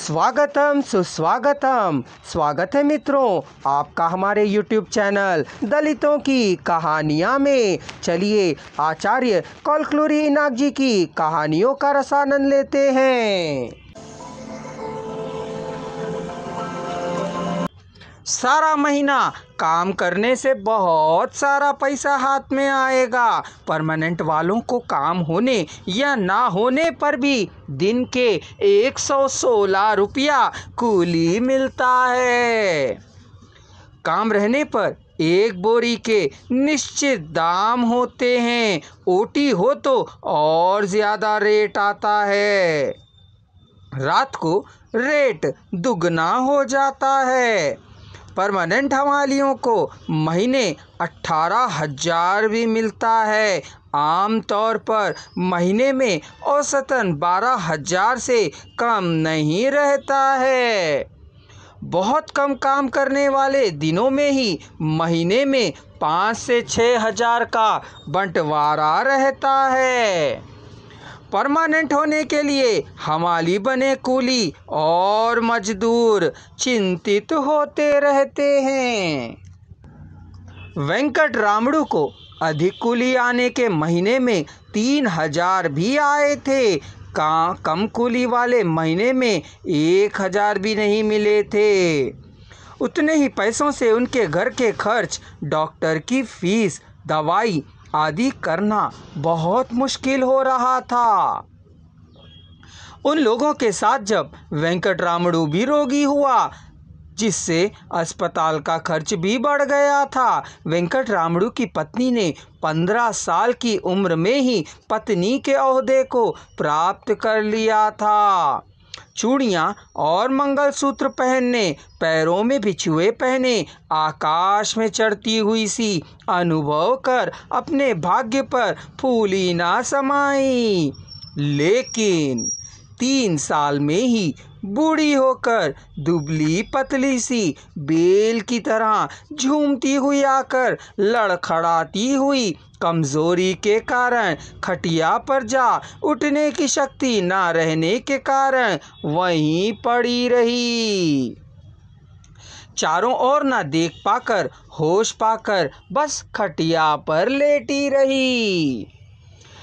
स्वागतम सुस्वागतम। स्वागत है मित्रों आपका हमारे YouTube चैनल दलितों की कहानियाँ में। चलिए आचार्य कलकुलरी इनाक जी की कहानियों का रसानंद लेते हैं। सारा महीना काम करने से बहुत सारा पैसा हाथ में आएगा। परमानेंट वालों को काम होने या ना होने पर भी दिन के 116 रुपया कूली मिलता है। काम रहने पर एक बोरी के निश्चित दाम होते हैं। ओटी हो तो और ज़्यादा रेट आता है। रात को रेट दुगना हो जाता है। परमानेंट हमालियों को महीने 18,000 भी मिलता है। आम तौर पर महीने में औसतन 12,000 से कम नहीं रहता है। बहुत कम काम करने वाले दिनों में ही महीने में 5 से 6,000 का बंटवारा रहता है। परमानेंट होने के लिए हमाली बने कूली और मजदूर चिंतित होते रहते हैं। वेंकट रामड़ू को अधिक कूली आने के महीने में 3,000 भी आए थे। कम कूली वाले महीने में 1,000 भी नहीं मिले थे। उतने ही पैसों से उनके घर के खर्च, डॉक्टर की फीस, दवाई आदि करना बहुत मुश्किल हो रहा था। उन लोगों के साथ जब वेंकट रामड़ू भी रोगी हुआ, जिससे अस्पताल का खर्च भी बढ़ गया था। वेंकट रामड़ू की पत्नी ने 15 साल की उम्र में ही पत्नी के ओहदे को प्राप्त कर लिया था। चूड़ियाँ और मंगलसूत्र पहनने, पैरों में बिछुए पहने, आकाश में चढ़ती हुई सी अनुभव कर अपने भाग्य पर फूली ना समाई। लेकिन 3 साल में ही बूढ़ी होकर दुबली पतली सी बेल की तरह झूमती हुई आकर लड़खड़ाती हुई कमजोरी के कारण, खटिया पर जा उठने की शक्ति ना रहने के कारण वहीं पड़ी रही। चारों ओर ना देख पाकर, होश पाकर बस खटिया पर लेटी रही।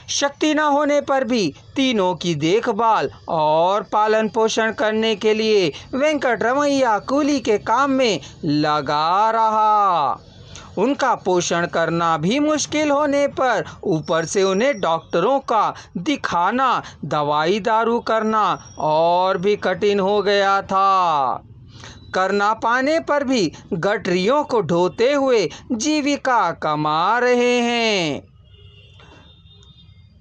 शक्ति न होने पर भी तीनों की देखभाल और पालन पोषण करने के लिए वेंकट रमैया कूली के काम में लगा रहा। उनका पोषण करना भी मुश्किल होने पर ऊपर से उन्हें डॉक्टरों का दिखाना, दवाई दारू करना और भी कठिन हो गया था। कर ना पाने पर भी गठरियों को ढोते हुए जीविका कमा रहे हैं।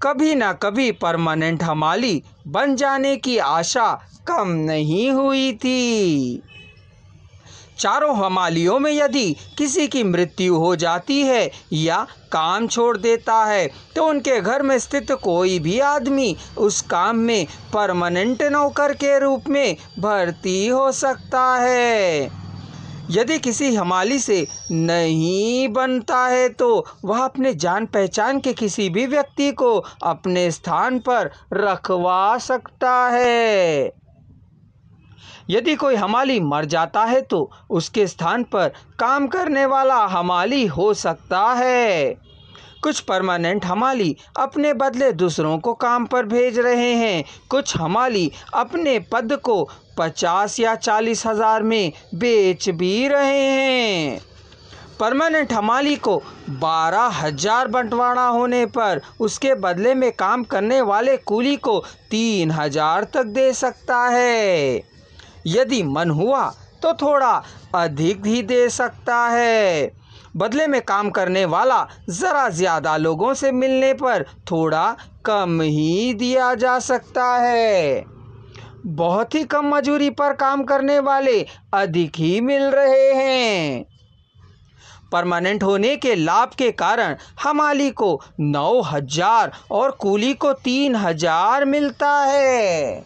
कभी न कभी परमानेंट हमाली बन जाने की आशा कम नहीं हुई थी। चारों हमालियों में यदि किसी की मृत्यु हो जाती है या काम छोड़ देता है तो उनके घर में स्थित कोई भी आदमी उस काम में परमानेंट नौकर के रूप में भर्ती हो सकता है। यदि किसी हमाली से नहीं बनता है तो वह अपने जान पहचान के किसी भी व्यक्ति को अपने स्थान पर रखवा सकता है। यदि कोई हमाली मर जाता है तो उसके स्थान पर काम करने वाला हमाली हो सकता है। कुछ परमानेंट हमाली अपने बदले दूसरों को काम पर भेज रहे हैं। कुछ हमाली अपने पद को 50 या 40,000 में बेच भी रहे हैं। परमानेंट हमाली को 12,000 बंटवारा होने पर उसके बदले में काम करने वाले कूली को 3,000 तक दे सकता है। यदि मन हुआ तो थोड़ा अधिक भी दे सकता है। बदले में काम करने वाला ज़रा ज़्यादा लोगों से मिलने पर थोड़ा कम ही दिया जा सकता है। बहुत ही कम मजूरी पर काम करने वाले अधिक ही मिल रहे हैं। परमानेंट होने के लाभ के कारण हमाली को 9,000 और कूली को 3,000 मिलता है।